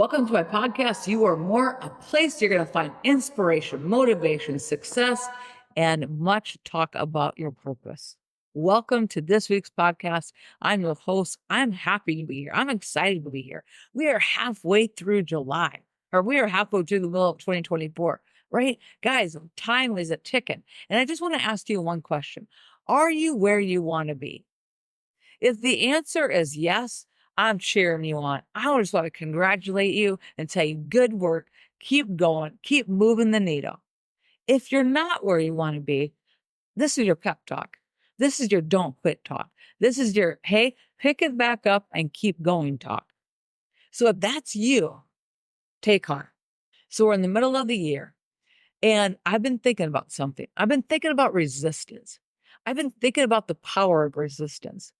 Welcome to my podcast. You are more a place you're going to find inspiration, motivation, success, and much talk about your purpose. Welcome to this week's podcast. I'm your host. I'm happy to be here. I'm excited to be here. We are halfway through July, or we are halfway through the middle of 2024, right? Guys, time is a ticking. And I just want to ask you one question. Are you where you want to be? If the answer is yes, I'm cheering you on. I just want to congratulate you and tell you good work. Keep going. Keep moving the needle. If you're not where you want to be, this is your pep talk. This is your don't quit talk. This is your, hey, pick it back up and keep going talk. So if that's you, take heart. So we're in the middle of the year and I've been thinking about something. I've been thinking about resistance. I've been thinking about the power of resistance.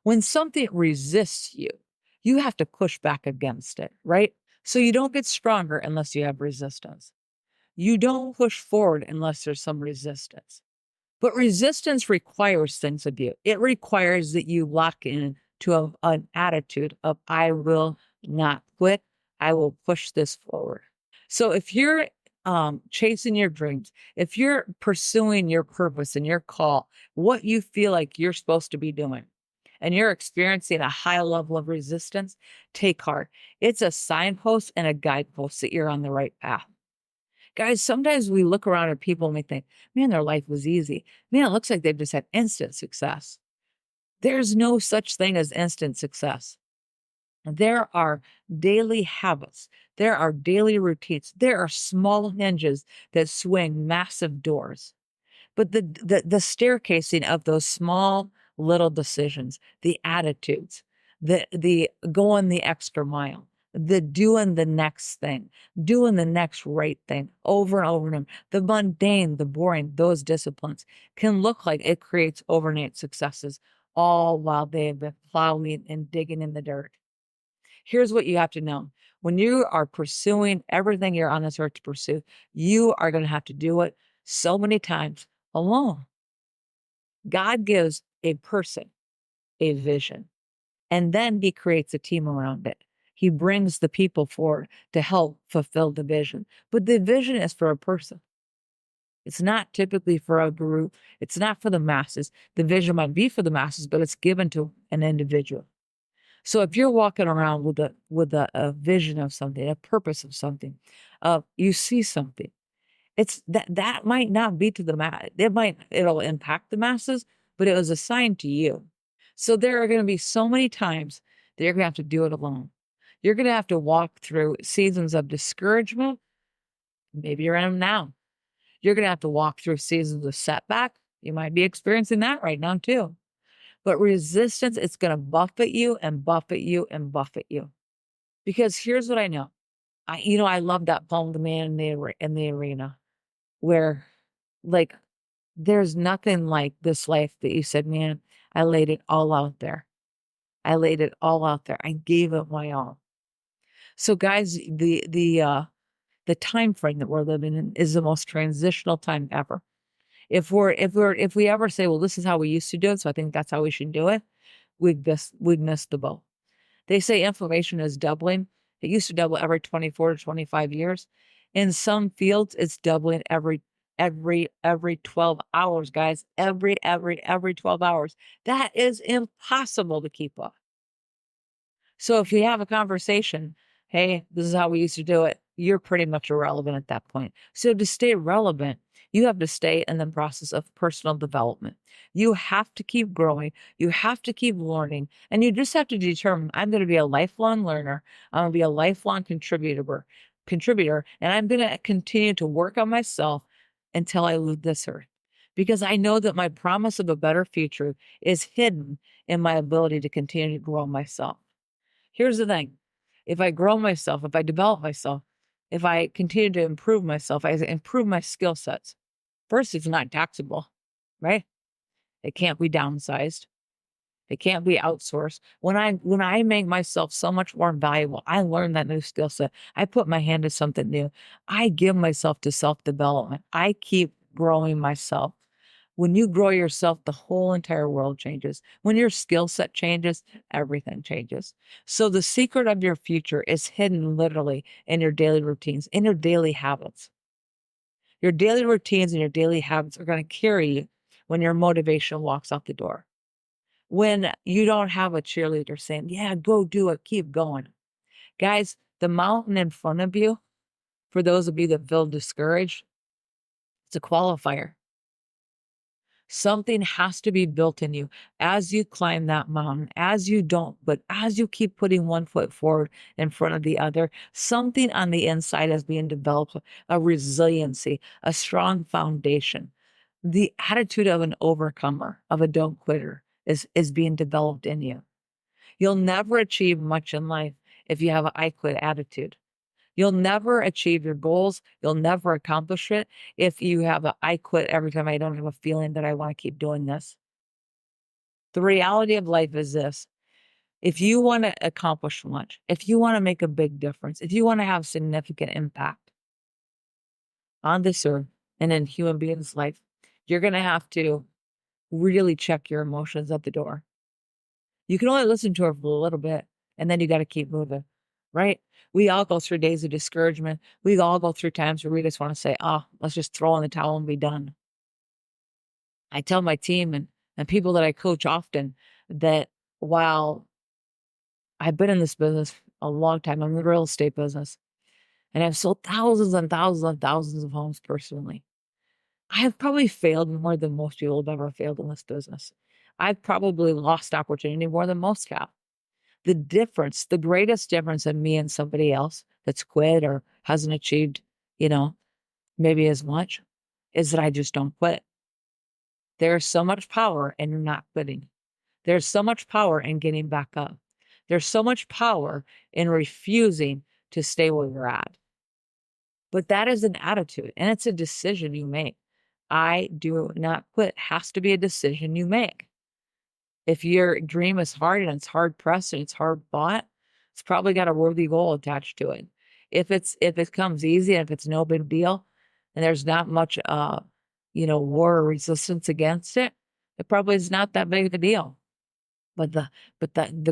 When something resists you, you have to push back against it, right? So you don't get stronger unless you have resistance. You don't push forward unless there's some resistance. But resistance requires things of you. It requires that you lock in to an attitude of, I will not quit. I will push this forward. So if you're chasing your dreams, if you're pursuing your purpose and your call, what you feel like you're supposed to be doing, and you're experiencing a high level of resistance, take heart. It's a signpost and a guidepost that you're on the right path. Guys, sometimes we look around at people and we think, man, their life was easy. Man, it looks like they've just had instant success. There's no such thing as instant success. There are daily habits. There are daily routines. There are small hinges that swing massive doors. But the staircasing of those small little decisions, the attitudes, the going the extra mile, the doing the next thing, doing the next right thing over and over and over, the mundane, the boring, those disciplines can look like it creates overnight successes, all while they've been plowing and digging in the dirt. Here's what you have to know. When you are pursuing everything you're on this earth to pursue, you are going to have to do it so many times alone. God gives a person a vision, and then he creates a team around it. He brings the people forward to help fulfill the vision. But the vision is for a person. It's not typically for a group. It's not for the masses. The vision might be for the masses, but it's given to an individual. So if you're walking around with a vision of something, a purpose of something, you see something, it's that might not be to the mass. It'll impact the masses, but it was assigned to you. So there are going to be so many times that you're going to have to do it alone. You're going to have to walk through seasons of discouragement. Maybe you're in them now. You're going to have to walk through seasons of setback. You might be experiencing that right now too. But resistance, it's going to buffet you and buffet you and buffet you. Because here's what I know. I love that poem, The Man in the Arena, where like there's nothing like this life that you said, man, I laid it all out there. I laid it all out there. I gave it my all. So guys, the time frame that we're living in is the most transitional time ever. If we ever say, well, this is how we used to do it, so I think that's how we should do it, we'd miss the boat. They say inflammation is doubling. It used to double every 24 to 25 years. In some fields, it's doubling every 12 hours, guys. Every 12 hours. That is impossible to keep up. So if you have a conversation, hey, this is how we used to do it, you're pretty much irrelevant at that point. So to stay relevant, you have to stay in the process of personal development. You have to keep growing. You have to keep learning. And you just have to determine, I'm going to be a lifelong learner. I'm going to be a lifelong contributor, and I'm going to continue to work on myself until I leave this earth. Because I know that my promise of a better future is hidden in my ability to continue to grow myself. Here's the thing. If I grow myself, if I develop myself, if I continue to improve myself, I improve my skill sets. First, it's not taxable, right? It can't be downsized. It can't be outsourced. When I make myself so much more valuable, I learn that new skill set. I put my hand to something new. I give myself to self-development. I keep growing myself. When you grow yourself, the whole entire world changes. When your skill set changes, everything changes. So the secret of your future is hidden literally in your daily routines, in your daily habits. Your daily routines and your daily habits are going to carry you when your motivation walks out the door. When you don't have a cheerleader saying, yeah, go do it, keep going. Guys, the mountain in front of you, for those of you that feel discouraged, it's a qualifier. Something has to be built in you as you climb that mountain, but as you keep putting one foot forward in front of the other, something on the inside is being developed, a resiliency, a strong foundation. The attitude of an overcomer, of a don't quitter, is being developed in you. You'll never achieve much in life if you have an I quit attitude. You'll never achieve your goals. You'll never accomplish it if you have a I quit every time I don't have a feeling that I want to keep doing this. The reality of life is this. If you want to accomplish much, if you want to make a big difference, if you want to have significant impact on this earth and in human beings' life, you're going to have to really check your emotions at the door. You can only listen to her for a little bit, and then you got to keep moving, right? We all go through days of discouragement. We all go through times where we just want to say, oh, let's just throw in the towel and be done. I tell my team and people that I coach often that while I've been in this business a long time, I'm in the real estate business, and I've sold thousands and thousands and thousands of homes personally. I have probably failed more than most people have ever failed in this business. I've probably lost opportunity more than most have. The difference, the greatest difference in me and somebody else that's quit or hasn't achieved, maybe as much, is that I just don't quit. There's so much power in not quitting. There's so much power in getting back up. There's so much power in refusing to stay where you're at. But that is an attitude, and it's a decision you make. I do not quit has to be a decision you make. If your dream is hard and it's hard pressed and it's hard fought, it's probably got a worthy goal attached to it. If it comes easy and if it's no big deal and there's not much war or resistance against it, it probably is not that big of a deal. But the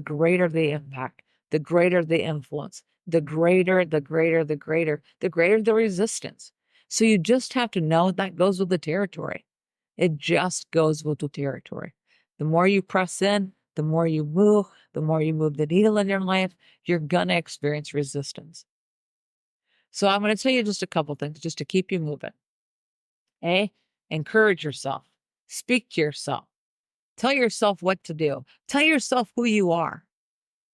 greater the impact, the greater the influence, the greater the resistance. So you just have to know that goes with the territory. It just goes with the territory. The more you press in, the more you move the needle in your life, you're going to experience resistance. So I'm going to tell you just a couple things just to keep you moving. A, encourage yourself. Speak to yourself. Tell yourself what to do. Tell yourself who you are.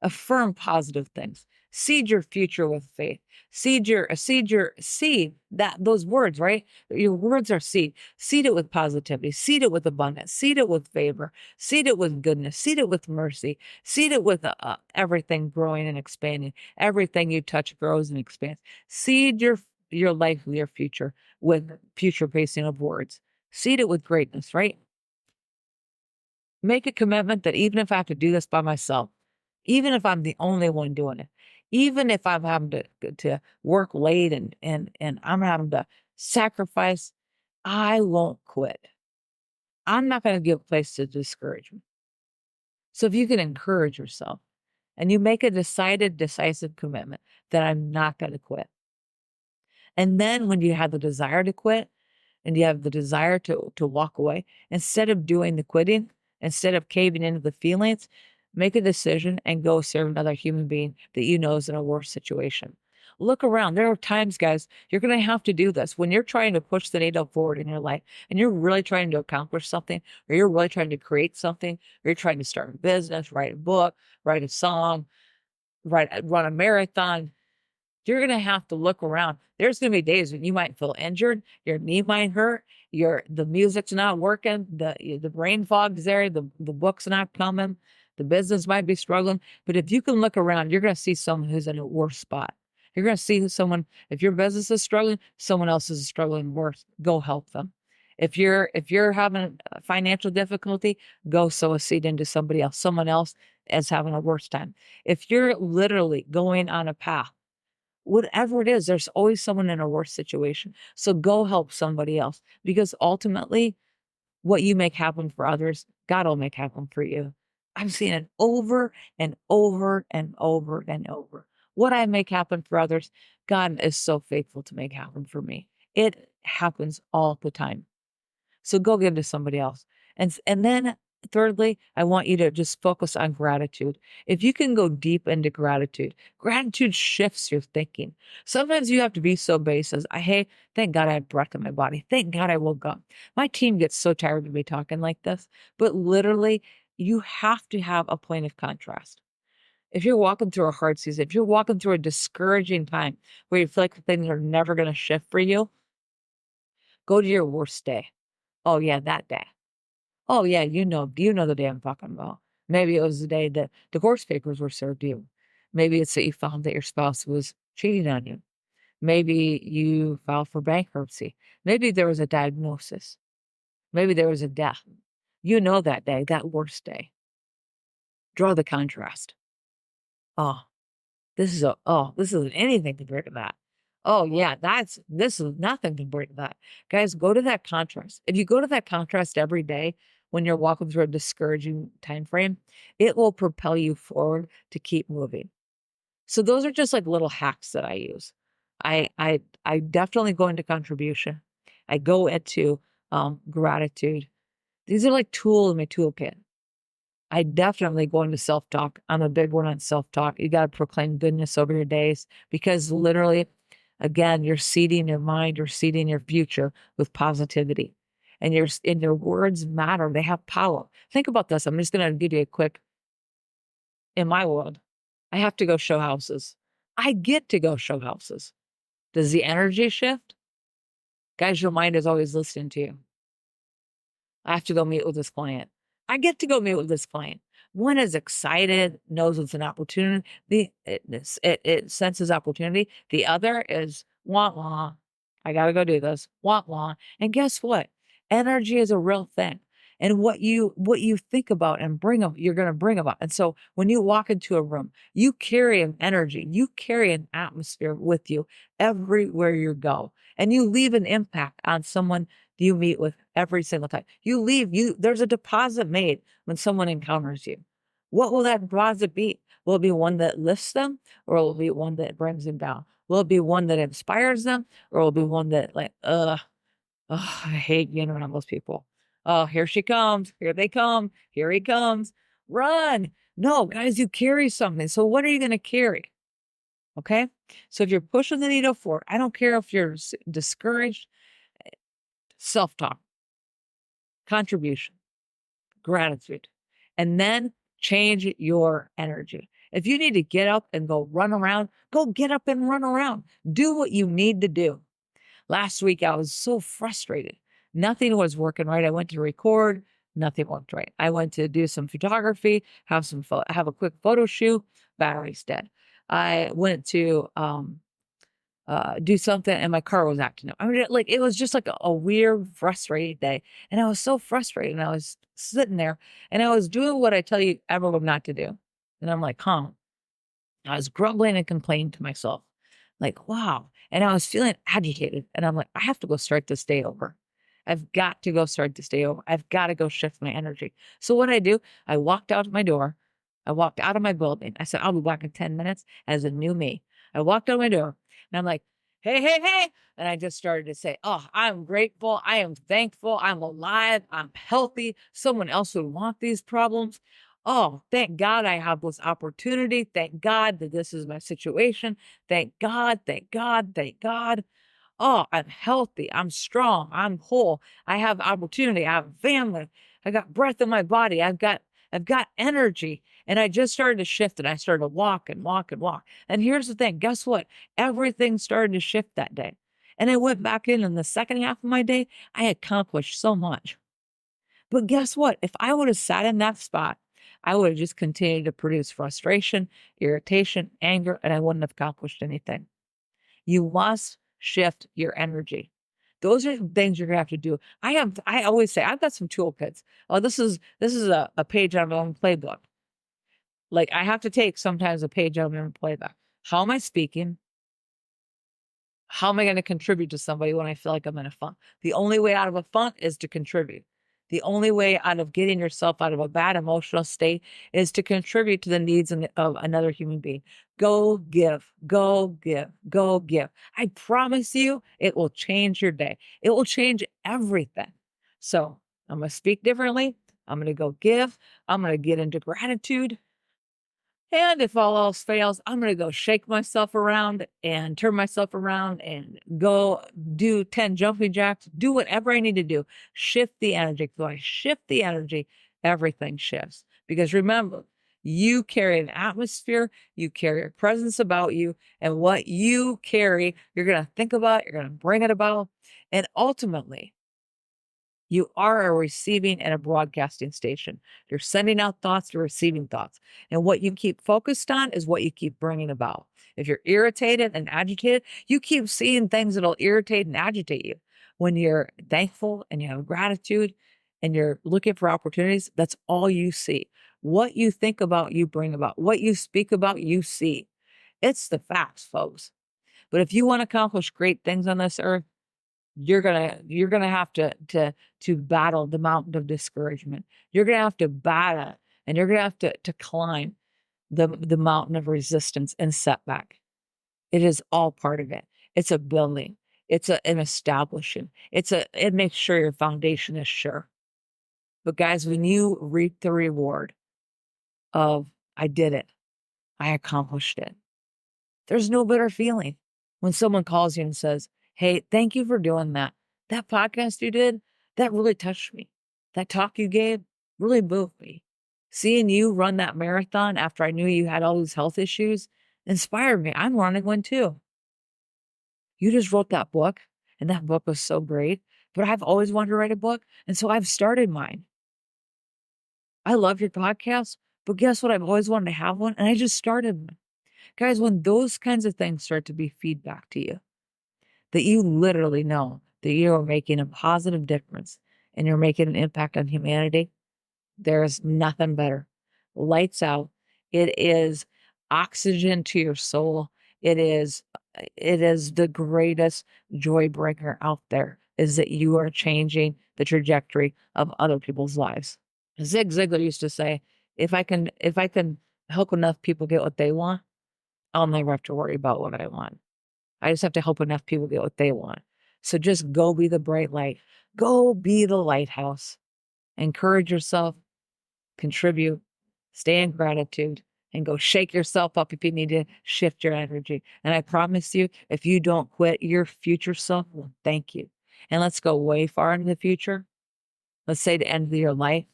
Affirm positive things. Seed your future with faith. Seed those words, right? Your words are seed. Seed it with positivity. Seed it with abundance. Seed it with favor. Seed it with goodness. Seed it with mercy. Seed it with everything growing and expanding. Everything you touch grows and expands. Seed your life, your future with future pacing of words. Seed it with greatness, right? Make a commitment that even if I have to do this by myself, even if I'm the only one doing it, even if I'm having to work late and I'm having to sacrifice, I won't quit. I'm not going to give place to discouragement. So if you can encourage yourself and you make a decisive commitment that I'm not going to quit. And then when you have the desire to quit and you have the desire to walk away, instead of doing the quitting, instead of caving into the feelings, make a decision and go serve another human being that you know is in a worse situation. Look around. There are times, guys, you're going to have to do this. When you're trying to push the needle forward in your life and you're really trying to accomplish something, or you're really trying to create something, or you're trying to start a business, write a book, write a song, run a marathon, you're going to have to look around. There's going to be days when you might feel injured, your knee might hurt, the music's not working, the brain fog's there, the book's not coming, the business might be struggling. But if you can look around, you're going to see someone who's in a worse spot. You're going to see someone, if your business is struggling, someone else is struggling worse. Go help them. If you're having a financial difficulty, go sow a seed into somebody else. Someone else is having a worse time. If you're literally going on a path, whatever it is, there's always someone in a worse situation. So go help somebody else, because ultimately What you make happen for others, God will make happen for you. I've seen it over and over and over and over. What I make happen for others, God is so faithful to make happen for me. It happens all the time. So go give to somebody else. And then thirdly, I want you to just focus on gratitude. If you can go deep into gratitude, gratitude shifts your thinking. Sometimes you have to be so base as, hey, thank God I have breath in my body. Thank God I woke up. My team gets so tired of me talking like this, but literally you have to have a point of contrast. If you're walking through a hard season, if you're walking through a discouraging time where you feel like things are never going to shift for you, go to your worst day. Oh yeah, that day. Oh yeah, you know the day I'm talking about. Maybe it was the day that divorce papers were served to you. Maybe it's that you found that your spouse was cheating on you. Maybe you filed for bankruptcy. Maybe there was a diagnosis. Maybe there was a death. You know that day, that worst day. Draw the contrast. Oh, this isn't anything compared to that. Oh yeah, this is nothing compared to that. Guys, go to that contrast. If you go to that contrast every day when you're walking through a discouraging time frame, it will propel you forward to keep moving. So those are just like little hacks that I use. I definitely go into contribution. I go into gratitude. These are like tools in my toolkit. I definitely go into self-talk. I'm a big one on self-talk. You got to proclaim goodness over your days because literally, again, you're seeding your mind, you're seeding your future with positivity. And your words matter. They have power. Think about this. I'm just going to give you a quick, in my world, I have to go show houses. I get to go show houses. Does the energy shift? Guys, your mind is always listening to you. I have to go meet with this client. I get to go meet with this client. One is excited, knows it's an opportunity. It senses opportunity. The other is wah wah. I got to go do this. Wah wah. And guess what? Energy is a real thing. And what you think about and you're going to bring about. And so when you walk into a room, you carry an energy, you carry an atmosphere with you everywhere you go, and you leave an impact on someone you meet with every single time. There's a deposit made when someone encounters you. What will that deposit be? Will it be one that lifts them, or will it be one that brings them down? Will it be one that inspires them, or will it be one that I hate being around those people. Oh, here she comes. Here they come. Here he comes. Run. No, guys, you carry something. So what are you going to carry? Okay. So if you're pushing the needle forward, I don't care if you're discouraged, self-talk, contribution, gratitude, and then change your energy. If you need to get up and go run around, go get up and run around. Do what you need to do. Last week, I was so frustrated. Nothing was working right. I went to record, nothing worked right. I went to do some photography, have a quick photo shoot, battery's dead. I went to do something and my car was acting up. I mean, it was just like a weird, frustrating day. And I was so frustrated. And I was sitting there and I was doing what I tell you everyone not to do. And I'm like, I was grumbling and complaining to myself, like, wow. And I was feeling agitated. And I'm like, I have to go start this day over. I've got to go start this day over. I've got to go shift my energy. So what I do, I walked out of my door. I walked out of my building. I said, I'll be back in 10 minutes as a new me. I walked out my door and I'm like, hey, hey, hey. And I just started to say, oh, I'm grateful. I am thankful. I'm alive. I'm healthy. Someone else would want these problems. Oh, thank God I have this opportunity. Thank God that this is my situation. Thank God, thank God, thank God. Oh, I'm healthy. I'm strong. I'm whole. I have opportunity. I have family. I got breath in my body. I've got energy. And I just started to shift and I started to walk and walk and walk. And here's the thing. Guess what? Everything started to shift that day. And I went back in the second half of my day, I accomplished so much. But guess what? If I would have sat in that spot, I would have just continued to produce frustration, irritation, anger, and I wouldn't have accomplished anything. You must shift your energy. Those are the things you're gonna have to do. I always say I've got some toolkits. Oh, this is a page out of my own playbook. Like I have to take sometimes a page out of my own playbook. How am I speaking? How am I going to contribute to somebody when I feel like I'm in a funk? The only way out of a funk is to contribute. The only way out of getting yourself out of a bad emotional state is to contribute to the needs of another human being. Go give, go give, go give. I promise you, it will change your day. It will change everything. So I'm going to speak differently. I'm going to go give. I'm going to get into gratitude. And if all else fails, I'm going to go shake myself around and turn myself around and go do 10 jumping jacks, do whatever I need to do. Shift the energy. So I shift the energy, everything shifts. Because remember, you carry an atmosphere, you carry a presence about you, and what you carry, you're going to think about, you're going to bring it about. And ultimately, you are a receiving and a broadcasting station. You're sending out thoughts, you're receiving thoughts. And what you keep focused on is what you keep bringing about. If you're irritated and agitated, you keep seeing things that'll irritate and agitate you. When you're thankful and you have gratitude and you're looking for opportunities, that's all you see. What you think about, you bring about. What you speak about, you see. It's the facts, folks. But if you want to accomplish great things on this earth, you're gonna have to battle the mountain of discouragement. You're gonna have to battle, and you're gonna have to climb the mountain of resistance and setback. It is all part of it. It's a building. It's an establishing. It makes sure your foundation is sure. But guys, when you reap the reward of I did it, I accomplished it, there's no better feeling when someone calls you and says, hey, thank you for doing that. That podcast you did, that really touched me. That talk you gave really moved me. Seeing you run that marathon after I knew you had all these health issues inspired me. I'm running one too. You just wrote that book, and that book was so great. But I've always wanted to write a book, and so I've started mine. I love your podcast, but guess what? I've always wanted to have one, and I just started one. Guys, when those kinds of things start to be feedback to you, that you literally know that you are making a positive difference and you're making an impact on humanity, there's nothing better. Lights out. It is oxygen to your soul. It is the greatest joy bringer out there, is that you are changing the trajectory of other people's lives. Zig Ziglar used to say, if I can help enough people get what they want, I'll never have to worry about what I want. I just have to help enough people get what they want. So just go be the bright light. Go be the lighthouse. Encourage yourself, contribute, stay in gratitude, and go shake yourself up if you need to shift your energy. And I promise you, if you don't quit, your future self will thank you. And let's go way far into the future. Let's say the end of your life.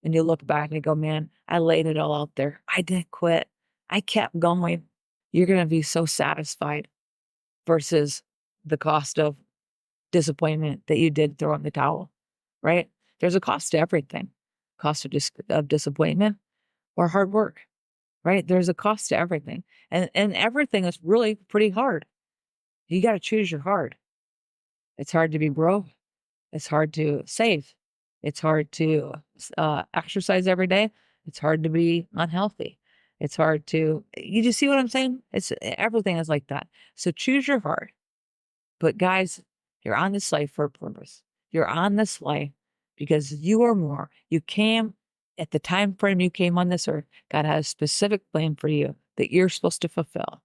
And you look back and you go, man, I laid it all out there. I didn't quit. I kept going. You're going to be so satisfied versus the cost of disappointment that you did throw in the towel, right? There's a cost to everything. Cost of disappointment or hard work, right? There's a cost to everything. And everything is really pretty hard. You got to choose your hard. It's hard to be broke. It's hard to save. It's hard to exercise every day. It's hard to be unhealthy. It's hard to, you just see what I'm saying? Everything is like that. So choose your hard. But guys, you're on this life for a purpose. You're on this life because you are more. You came at the time frame you came on this earth. God had a specific plan for you that you're supposed to fulfill.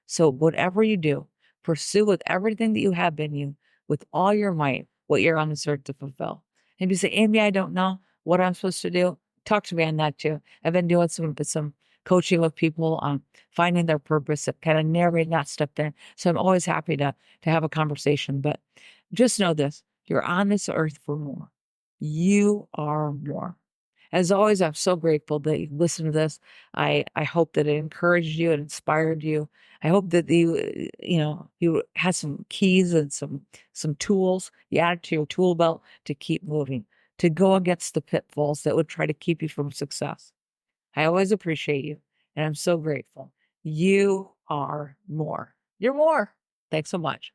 So whatever you do, pursue with everything that you have in you, with all your might, what you're on this earth to fulfill. And if you say, Amy, I don't know what I'm supposed to do, talk to me on that too. I've been doing some coaching with people on finding their purpose, kind of narrowing that step there. So I'm always happy to have a conversation. But just know this, you're on this earth for more. You are more. As always, I'm so grateful that you listened to this. I hope that it encouraged you, it inspired you. I hope that you had some keys and some tools you added to your tool belt to keep moving, to go against the pitfalls that would try to keep you from success. I always appreciate you, and I'm so grateful. You are more. You're more. Thanks so much.